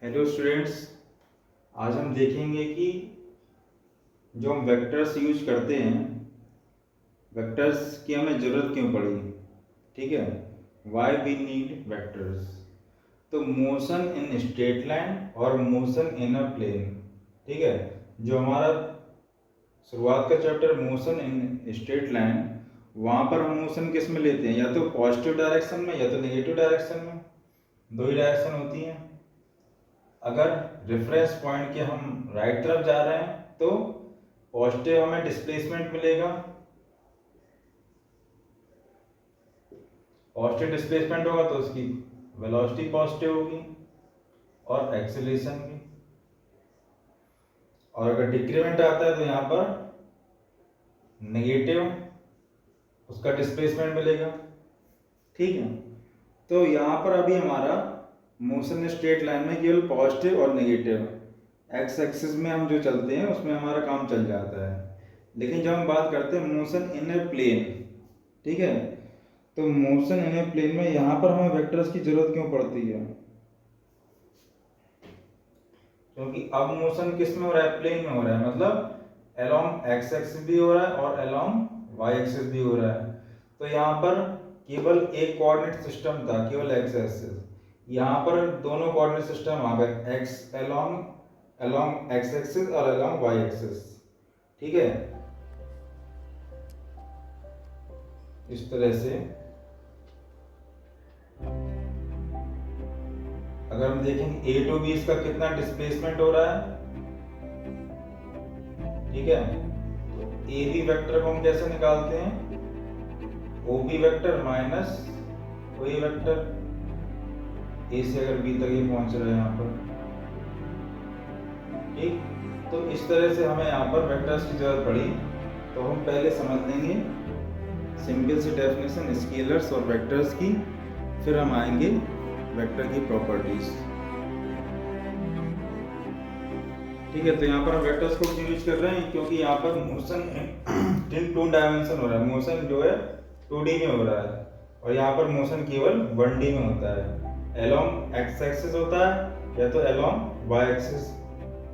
Hello students, आज हम देखेंगे कि जो हम वेक्टर्स यूज करते हैं, वेक्टर्स की हमें ज़रूरत क्यों पड़ी। ठीक है, वाई वी नीड वेक्टर्स। तो मोशन इन स्ट्रेट लाइन और मोशन इन अ प्लेन। ठीक है, जो हमारा शुरुआत का chapter motion in straight line, वहाँ पर हम मोशन किस में लेते हैं, या तो पॉजिटिव डायरेक्शन में या तो नेगेटिव डायरेक्शन में। दो ही डायरेक्शन होती हैं। अगर रेफरेंस पॉइंट के हम राइट तरफ जा रहे हैं तो पॉजिटिव हमें डिस्प्लेसमेंट मिलेगा, पॉजिटिव डिस्प्लेसमेंट होगा तो उसकी वेलोसिटी पॉजिटिव होगी और एक्सेलरेशन भी। और अगर डिक्रीमेंट आता है तो यहाँ पर नेगेटिव उसका डिस्प्लेसमेंट मिलेगा। ठीक है, तो यहाँ पर अभी हमारा मोशन स्ट्रेट लाइन में केवल पॉजिटिव और नेगेटिव एक्स एक्सिस में हम जो चलते हैं उसमें हमारा काम चल जाता है। लेकिन जब हम बात करते हैं मोशन इन ए प्लेन, ठीक है, तो मोशन इन ए प्लेन में यहाँ पर हमें वेक्टर्स की जरूरत क्यों पड़ती है? क्योंकि अब मोशन किस में हो रहा है? प्लेन में हो रहा है, मतलब अलोंग एक्स एक्सिस भी हो रहा है और अलोंग वाई एक्सिस भी हो रहा है। तो यहाँ पर केवल एक कोऑर्डिनेट सिस्टम था, केवल एक्स एक्सिस। यहाँ पर दोनों कोऑर्डिनेट सिस्टम आ गए, एक्स अलोंग एक्स एक्सिस और अलोंग वाई एक्सिस। ठीक है, इस तरह से अगर हम देखेंगे ए टू बी इसका कितना डिस्प्लेसमेंट हो रहा है। ठीक है, तो ए बी वेक्टर को हम कैसे निकालते हैं? O B vector minus O ए वेक्टर। ए से अगर बी तक ये पहुंच रहा है यहाँ पर, ठीक, तो इस तरह से हमें यहाँ पर वेक्टर्स की जरूरत पड़ी। तो हम पहले समझ लेंगे सिंपल सी डेफिनेशन स्केलर्स और वेक्टर्स की, फिर हम आएंगे वेक्टर की प्रॉपर्टीज। ठीक है, तो यहाँ पर हम वेक्टर्स को क्यों यूज कर रहे हैं? क्योंकि यहाँ पर मोशन इन टू डायमेंशन हो रहा है, मोशन जो है 2D में हो रहा है और यहाँ पर मोशन केवल 1D में होता है। अलोंग एक्स एक्सिस होता है या तो along Y axis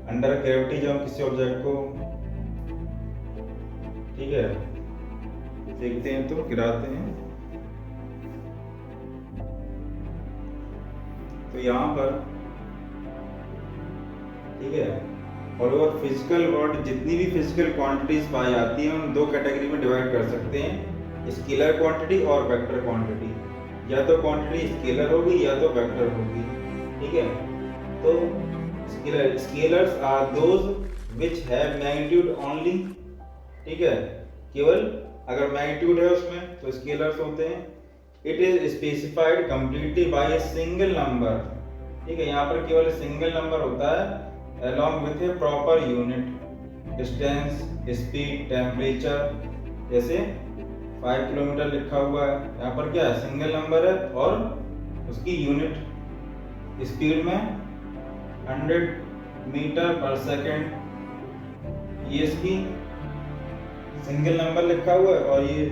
under gravity, जब हम किसी ऑब्जेक्ट को, ठीक है, देखते हैं तो गिराते हैं, तो यहाँ पर, ठीक है, और फिजिकल वर्ल्ड जितनी भी फिजिकल क्वांटिटीज पाई जाती हैं उन दो कैटेगरी में डिवाइड कर सकते हैं, स्केलर क्वांटिटी और वेक्टर क्वांटिटी। या तो क्वांटिटी स्केलर होगी या तो वेक्टर होगी। ठीक है, तो scalars are those which have magnitude only. ठीक है, केवल अगर मैग्नीट्यूड है उसमें तो स्केलर्स होते हैं। It is specified completely by a single number. ठीक है, यहाँ पर केवल सिंगल नंबर होता है along with a proper unit, distance, speed, temperature। जैसे 5 किलोमीटर लिखा हुआ है, यहाँ पर क्या है? सिंगल नंबर है और उसकी यूनिट स्पीड में 100 मीटर पर सेकेंड, ये इसकी सिंगल नंबर लिखा हुआ है और ये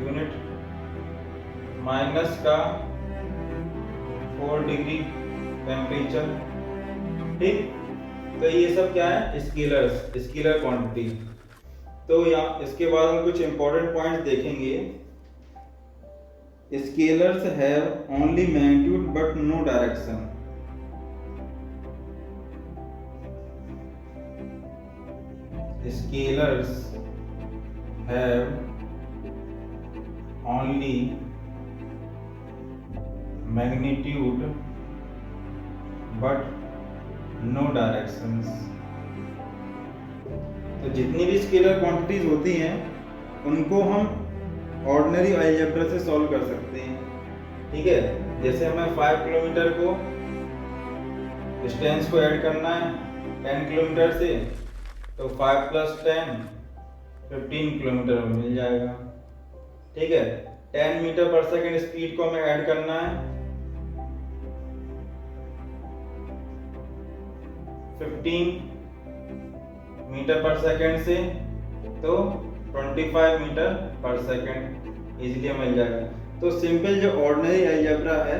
यूनिट माइनस का 4 डिग्री टेम्परेचर। ठीक, तो ये सब क्या है? Scalars, scalar quantity. तो यहाँ इसके बाद हम कुछ इंपॉर्टेंट पॉइंट्स देखेंगे। Scalars have only magnitude but no direction. Scalars have only magnitude but no directions. तो जितनी भी स्केलर क्वांटिटीज होती हैं उनको हम ऑर्डिनरी अलजेब्रा से सॉल्व कर सकते हैं। ठीक है, जैसे हमें 5 किलोमीटर को डिस्टेंस को ऐड करना है 10 किलोमीटर से, तो 5 + 10 15 किलोमीटर में मिल जाएगा। ठीक है, 10 मीटर पर सेकेंड स्पीड को हमें ऐड करना है 15 मीटर पर सेकेंड से, तो 25 मीटर पर सेकेंड इजीली मिल जाएगा। तो सिंपल जो ऑर्डिनरी अलजेब्रा है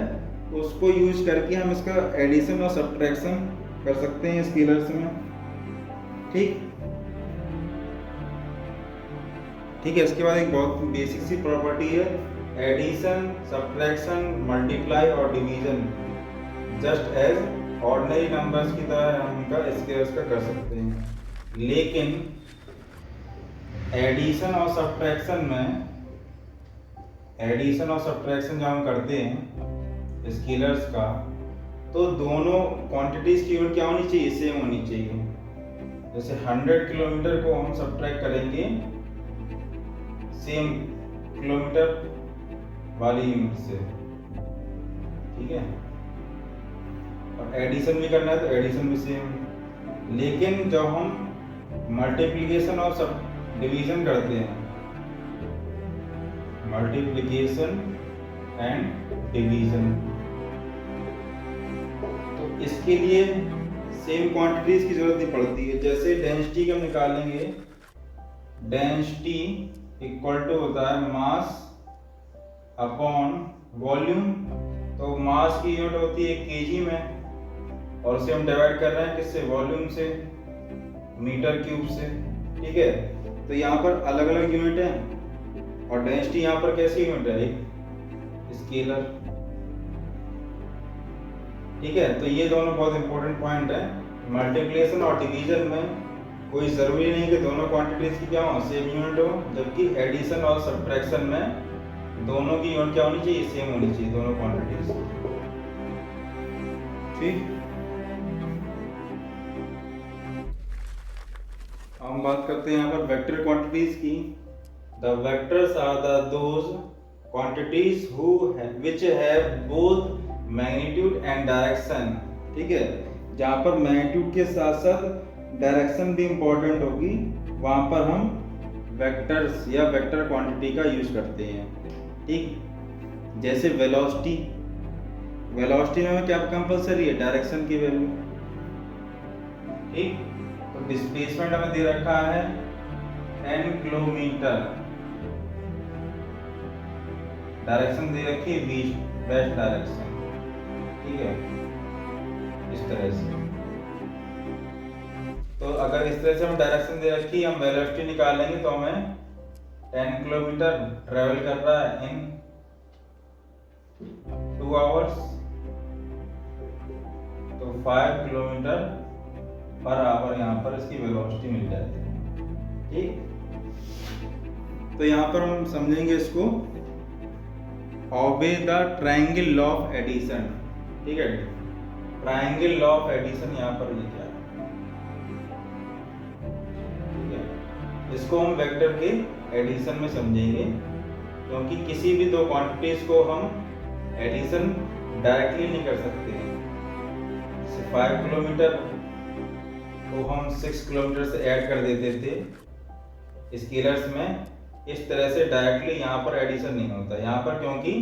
तो उसको यूज करके हम इसका एडिशन और सब्ट्रैक्शन कर सकते हैं स्केलर्स में। ठीक है। इसके बाद एक बहुत बेसिक सी प्रॉपर्टी है, एडिशन, सब्ट्रैक्शन, मल्टीप्लाई और division just as ordinary numbers की तरह हम इनका स्केलर्स का कर सकते हैं। लेकिन एडिशन और सब्ट्रैक्शन जब हम करते हैं स्केलर्स का, तो दोनों क्वांटिटीज की यूनिट क्या होनी चाहिए, सेम होनी चाहिए। जैसे 100 किलोमीटर को हम सब्ट्रैक्ट करेंगे सेम किलोमीटर वाली यूनिट से, ठीक है। और एडिशन भी करना है तो एडिशन भी सेम। लेकिन जब हम मल्टीप्लिकेशन और सब डिवीजन करते हैं, मल्टीप्लिकेशन एंड डिवीजन, तो इसके लिए सेम क्वांटिटीज की जरूरत नहीं पड़ती है। जैसे डेंसिटी को हम निकालेंगे, डेंसिटी इक्वल टू होता है मास अपॉन वॉल्यूम। तो मास की यूनिट होती है केजी में, और उसे हम डिवाइड कर रहे हैं किससे, वॉल्यूम से, मीटर क्यूब से, ठीक है। तो यहाँ पर अलग अलग यूनिट है, और डेंसिटी यहाँ पर कैसी यूनिट है, एक स्केलर, ठीक है। तो ये दोनों बहुत इंपॉर्टेंट पॉइंट है। मल्टीप्लिकेशन और डिवीजन में कोई जरूरी नहीं कि दोनों क्वांटिटीज की क्या हो, सेम यूनिट हो, जबकि एडिशन और सब्ट्रैक्शन में दोनों की यूनिट क्या होनी चाहिए, सेम होनी चाहिए, दोनों क्वांटिटीज। ठीक, हम बात करते हैं यहाँ पर वेक्टर क्वांटिटीज की। The vectors are the those quantities which have both magnitude and direction, ठीक है। जहाँ पर मैग्नीट्यूड के साथ साथ डायरेक्शन भी इंपॉर्टेंट होगी, वहाँ पर हम वेक्टर्स या वेक्टर क्वांटिटी का यूज करते हैं, ठीक। जैसे वेलोसिटी में क्या कंपलसरी है, डायरेक्शन की वैल्यू, ठीक। तो डिस्प्लेसमेंट हमें दे रखा है 10 किलोमीटर, डायरेक्शन दे रखी है वेस्ट डायरेक्शन, ठीक है, इस तरह से। तो अगर इस तरह से हम डायरेक्शन दे रखी, हम वेलोसिटी निकालेंगे तो हमें 10 किलोमीटर ट्रेवल कर रहा है इन 2 आवर्स, तो 5 किलोमीटर पर आवर यहाँ पर इसकी वेलोसिटी मिल जाती है, ठीक। तो यहाँ पर हम समझेंगे इसको, obey the triangle law of addition, ठीक है। ट्रायंगल लॉ ऑफ एडिशन यहाँ पर ये क्या है, ठीक है। इसको हम वेक्टर के एडिशन में समझेंगे, क्योंकि किसी भी दो क्वांटिटीज को हम एडिशन डायरेक्टली नहीं कर सकते हैं। जैसे 5 किलोमीटर को हम 6 किलोमीटर से ऐड कर देते थे स्केलर्स में, इस तरह से डायरेक्टली यहाँ पर एडिशन नहीं होता यहाँ पर, क्योंकि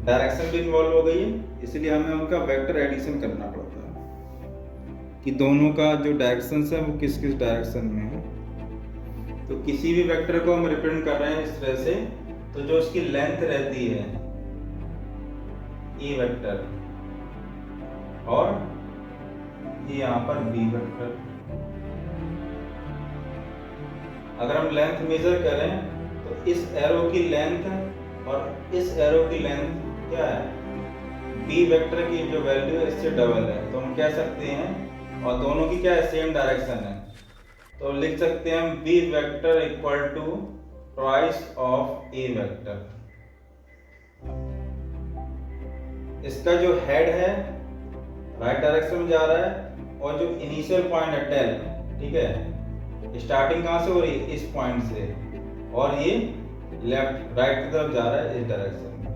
डायरेक्शन भी इन्वॉल्व हो गई है, इसलिए हमें उनका वेक्टर एडिशन करना पड़ता है कि दोनों का जो डायरेक्शन है वो किस किस डायरेक्शन में है। तो किसी भी वेक्टर को हम रिप्रेजेंट कर रहे हैं इस तरह से, तो जो उसकी लेंथ रहती है ए वेक्टर, और ये यहाँ पर बी वेक्टर, अगर हम लेंथ मेजर करें तो इस एरो की लेंथ और इस एरो की लेंथ क्या है, बी वेक्टर की जो वैल्यू है इससे डबल है, तो हम कह सकते हैं, और दोनों की क्या है, सेम डायरेक्शन है, तो लिख सकते हैं हम B vector equal to twice of A vector. इसका जो हेड है राइट डायरेक्शन में जा रहा है, और जो इनिशियल पॉइंट है टेल, ठीक है, स्टार्टिंग कहां से हो रही है, इस पॉइंट से, और ये लेफ्ट राइट की तरफ जा रहा है इस डायरेक्शन में,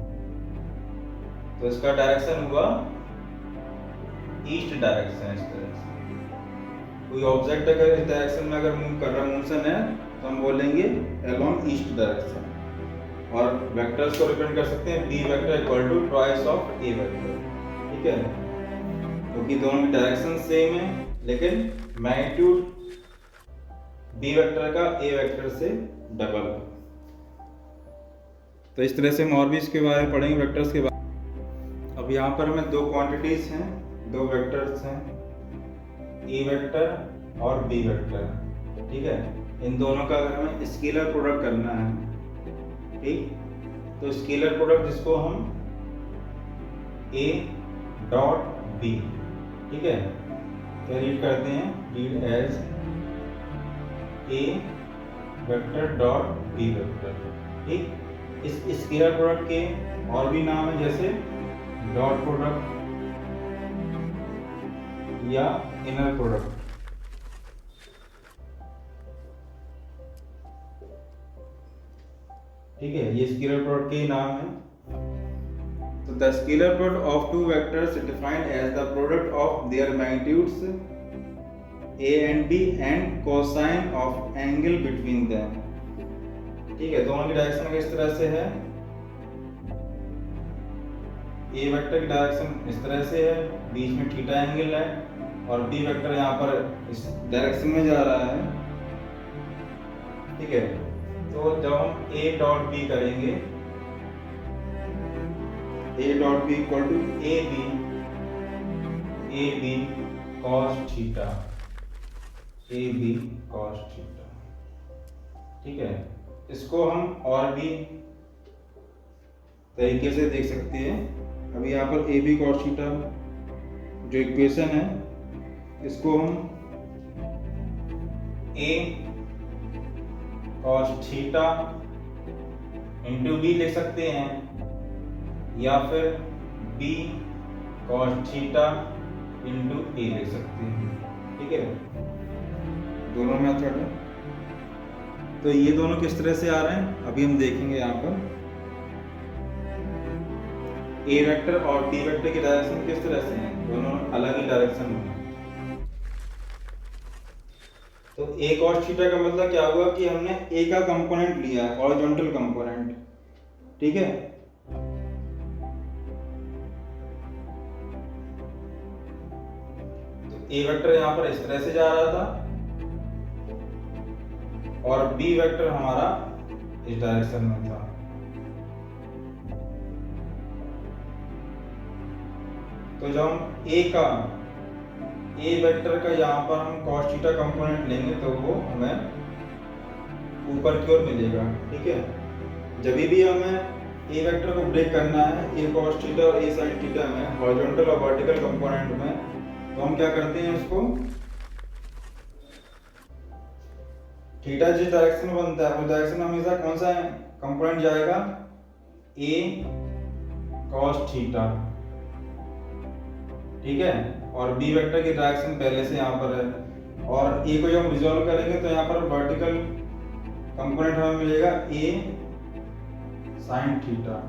तो इसका डायरेक्शन हुआ ईस्ट डायरेक्शन। इस तरह से कोई ऑब्जेक्ट अगर इस डायरेक्शन में अगर मूव कर रहा है, मोशन है, तो हम बोलेंगे अलोंग ईस्ट डायरेक्शन। और वेक्टर्स को रिप्रेजेंट कर सकते हैं B vector equal to twice of A vector, ठीक है, क्योंकि दोनों की डायरेक्शन सेम है, लेकिन मैग्नीट्यूड बी वेक्टर का ए वेक्टर से डबल है। तो इस तरह से हम और भी इसके बारे में पढ़ेंगे, वेक्टर्स के बारे में। अब यहाँ पर हमें दो क्वांटिटीज हैं, दो वेक्टर्स हैं, ए वेक्टर और बी वेक्टर, ठीक है। इन दोनों का अगर हमें स्केलर प्रोडक्ट करना है, ठीक, तो स्केलर प्रोडक्ट जिसको हम ए डॉट बी, ठीक है, तो रीड करते हैं, read as A vector dot B vector, ठीक। इस स्केलर प्रोडक्ट के और भी नाम है, जैसे डॉट प्रोडक्ट या इनर प्रोडक्ट, ठीक है, ये स्केलर प्रोडक्ट के नाम है। तो the scalar product of two vectors defined as the product of their magnitudes a and b and cosine of angle between them, ठीक है। दोनों की डायरेक्शन इस तरह से है, ए वेक्टर की डायरेक्शन इस तरह से है, बीच में थीटा एंगल है, और बी वेक्टर यहाँ पर इस डायरेक्शन में जा रहा है, ठीक है। तो जब हम ए डॉट बी करेंगे, A dot B equal to A B cos theta, A B cos theta, ठीक है। इसको हम और भी तरीके से देख सकते हैं। अभी यहाँ पर ए बी कॉस थीटा जो इक्वेशन है, इसको हम ए कॉस थीटा इंटू बी लिख सकते हैं, या फिर बी कॉस थीटा इंटू ए लिख सकते हैं, ठीक है। दोनों मेथड है। तो ये दोनों किस तरह से आ रहे हैं अभी हम देखेंगे। यहाँ पर ए वेक्टर और बी वेक्टर की डायरेक्शन किस तरह से हैं, दोनों अलग ही डायरेक्शन में। तो ए कॉस थीटा का मतलब क्या हुआ कि हमने ए का कंपोनेंट लिया है, हॉरिजॉन्टल कंपोनेंट, ठीक है। तो ए वेक्टर यहाँ पर इस तरह से जा रहा था और बी वेक्टर हमारा इस डायरेक्शन में था। तो जब हम ए वेक्टर का यहाँ पर हम cos थीटा कंपोनेंट लेंगे तो वो हमें ऊपर की ओर मिलेगा, ठीक है। जब भी हमें ए वेक्टर को ब्रेक करना है, ए cos थीटा और ए sin थीटा में, हॉरिजॉन्टल और वर्टिकल कंपोनेंट में, तो हम क्या करते हैं, उसको थीटा जिस डायरेक्शन में बनता है उस डायरेक्शन में हमेशा कौन सा कंपोनेंट जाएगा, ए cos थीटा, ठीक है। और बी वेक्टर की डायरेक्शन पहले से यहाँ पर है, और ए को जब हम रिजॉल्व करेंगे तो यहाँ पर वर्टिकल कंपोनेंट हमें मिलेगा ए sin थीटा,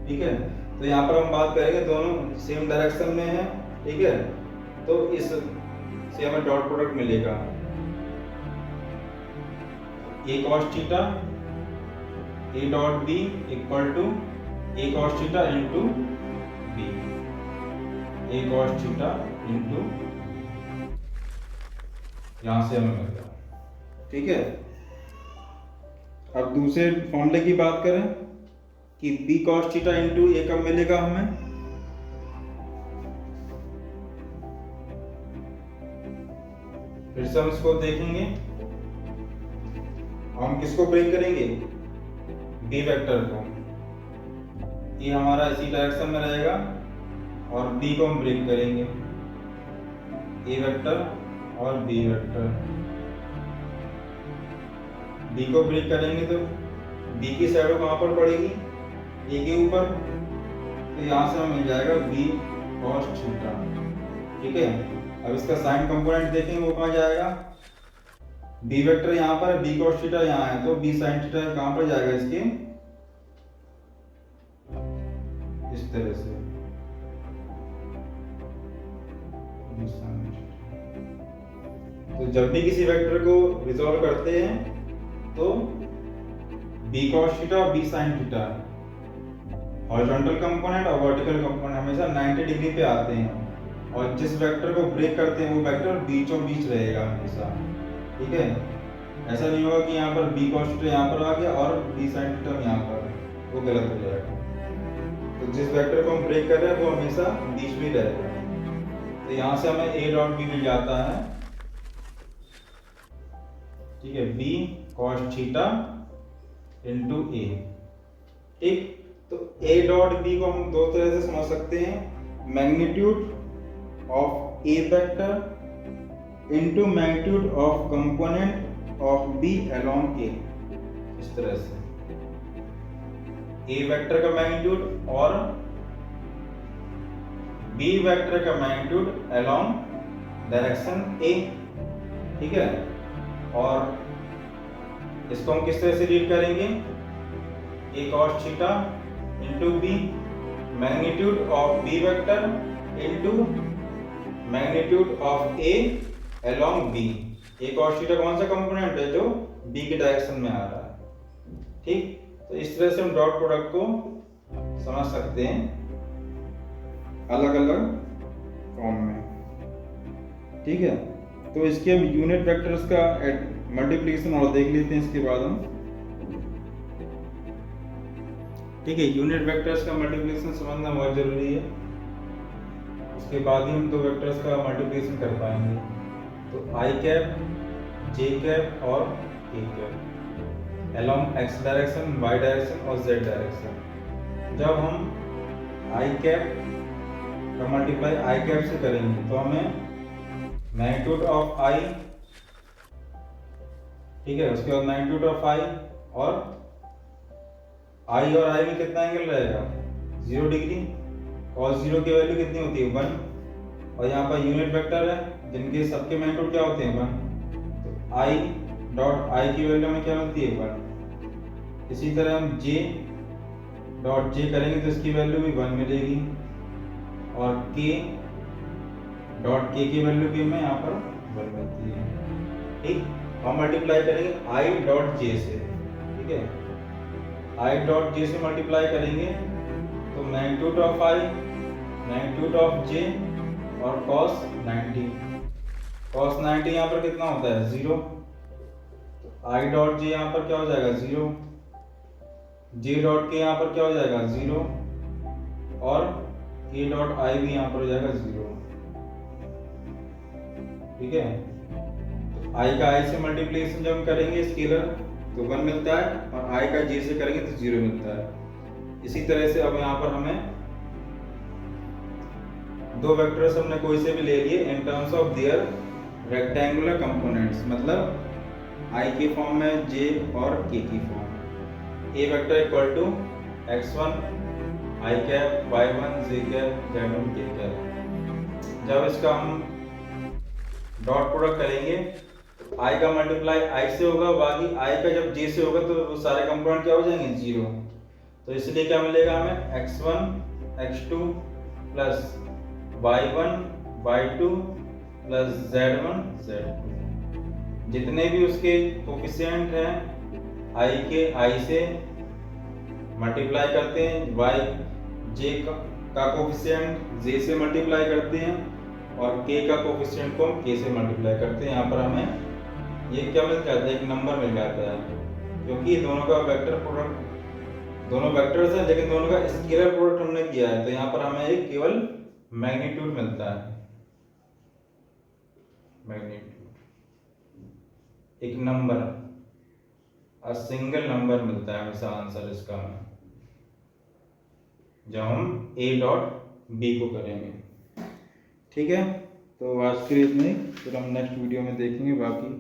ठीक है। तो यहाँ पर हम बात करेंगे दोनों सेम डायरेक्शन में है, ठीक है। तो इस से हमें डॉट प्रोडक्ट मिलेगा, A cos theta A dot B equal to A cos theta into B, A cos theta into, यहां से हमें मिल गया, ठीक है। अब दूसरे फॉर्मूले की बात करें कि बी cos थीटा इंटू ए कब मिलेगा हमें, फिर से हम इसको देखेंगे। हम किसको ब्रेक करेंगे, बी वेक्टर को, ये हमारा इसी डायरेक्शन में रहेगा, और बी को हम ब्रेक करेंगे, ए वेक्टर और बी वेक्टर। बी को ब्रेक करेंगे तो बी की शैडो कहाँ पर पड़ेगी, ए के ऊपर, तो यहाँ से हमें मिल जाएगा बी cos थीटा, ठीक है। अब इसका साइन कंपोनेंट देखेंगे वो कहाँ जाएगा, बी वेक्टर यहाँ पर, बी cos थीटा यहाँ है, तो बी sin थीटा कहाँ पर जाएगा, इसके इस तरह से, तो जब भी किसी वेक्टर को रिजॉल्व करते हैं तो बी cos थीटा और B sin theta, horizontal component और वर्टिकल कंपोनेंट हमेशा 90 डिग्री पे आते हैं, और जिस वेक्टर को ब्रेक करते हैं वो वेक्टर बीचों बीच रहेगा हमेशा, ठीक है। ऐसा नहीं होगा कि यहाँ पर बी cos थीटा यहाँ पर आ गया और बी sin थीटा यहाँ पर, वो गलत हो जाएगा। तो जिस वेक्टर को हम ब्रेक कर रहे हैं वो हमेशा बीच में रहेगा। तो यहाँ से हमें ए डॉट बी मिल जाता है, ठीक है, बी कॉस थीटा इंटू ए। ठीक, तो ए डॉट बी को हम दो तरह से समझ सकते हैं, magnitude of A vector into magnitude of component of B along A. इस तरह से ए वेक्टर का मैग्नीट्यूड और बी वेक्टर का मैग्नीट्यूड अलोंग डायरेक्शन ए। ठीक है, और इसको हम किस तरह से रीड करेंगे, A cos theta into B magnitude of B vector into magnitude of A along B. A cos theta कौन सा कंपोनेंट है, जो बी के डायरेक्शन में आ रहा है। ठीक, तो इस तरह से हम डॉट प्रोडक्ट को समझ सकते हैं अलग अलग फॉर्म में। ठीक है, तो इसके हम यूनिट वेक्टर्स का मल्टीप्लिकेशन और देख लेते हैं इसके बाद हम। ठीक है, यूनिट वेक्टर्स का मल्टीप्लिकेशन समझना बहुत जरूरी है, उसके बाद ही हम दो वेक्टर्स का मल्टीप्लिकेशन कर पाएंगे। तो आई कैप, जे कैप और K cap along X direction, Y direction और जेड डायरेक्शन। जब हम आई कैप का मल्टीप्लाई आई कैप से करेंगे तो हमें मैग्नीट्यूड ऑफ आई, ठीक है, उसके बाद मैग्नीट्यूड ऑफ आई और आई में कितना एंगल रहेगा, 0 डिग्री। cos 0 की वैल्यू कितनी होती है, 1। और यहाँ पर यूनिट वेक्टर है जिनके सबके मैग्नीट्यूड क्या होते हैं, 1। तो आई डॉट आई की वैल्यू में क्या मिलती है, 1। इसी तरह हम जे डॉट जे करेंगे तो इसकी वैल्यू भी 1 मिलेगी, और के डॉट के की वैल्यू भी हमें यहाँ पर 1 मिलती है। ठीक, हम मल्टीप्लाई करेंगे आई डॉट जे से। ठीक है, आई डॉट जे से मल्टीप्लाई करेंगे तो magnitude of I, magnitude of J और cos 90। cos 90 यहाँ पर कितना होता है, 0। तो आई डॉट जे यहाँ पर क्या हो जाएगा, 0। जे डॉट के यहाँ पर क्या हो जाएगा, 0। और के डॉट आई भी यहाँ पर हो जाएगा 0। ठीक है, तो आई का आई से मल्टीप्लिकेशन जब हम करेंगे स्केलर तो 1 मिलता है, और आई का जे से करेंगे तो 0 मिलता है। इसी तरह से अब यहाँ पर हमें दो वेक्टर्स हमने कोई से भी ले लिए in terms of their rectangular components, मतलब आई के फॉर्म में, जे और के की form. A vector equal to x1 I cap, y1 J cap, z1 K cap. जब इसका हम डॉट प्रोडक्ट करेंगे तो आई का मल्टीप्लाई आई से होगा, बाकी आई का जब जे से होगा तो वो सारे कंपोनेंट क्या हो जाएंगे, 0। तो इसलिए क्या मिलेगा हमें, x1 x2 plus y1 y2 plus z1 z2। जितने भी उसके कोफिशिएंट हैं आई के आई से मल्टीप्लाई करते हैं, y जे का कोफिशिएंट जे से मल्टीप्लाई करते हैं, और k का कोफिशिएंट को हम k से मल्टीप्लाई करते हैं। यहाँ पर हमें ये क्या मिल जाता है, एक नंबर मिल जाता है, क्योंकि दोनों का वेक्टर प्रोडक्ट, दोनों वेक्टर्स हैं लेकिन दोनों का स्केलर प्रोडक्ट हमने किया है, तो यहाँ पर हमें एक केवल मैग्नीट्यूड मिलता है, मैग्नीट्यूड, एक नंबर, अ सिंगल नंबर मिलता है हमेशा आंसर इसका हमें, जब हम ए डॉट बी को करेंगे। ठीक है, तो आज के लिए इतने, फिर हम नेक्स्ट वीडियो में देखेंगे बाकी।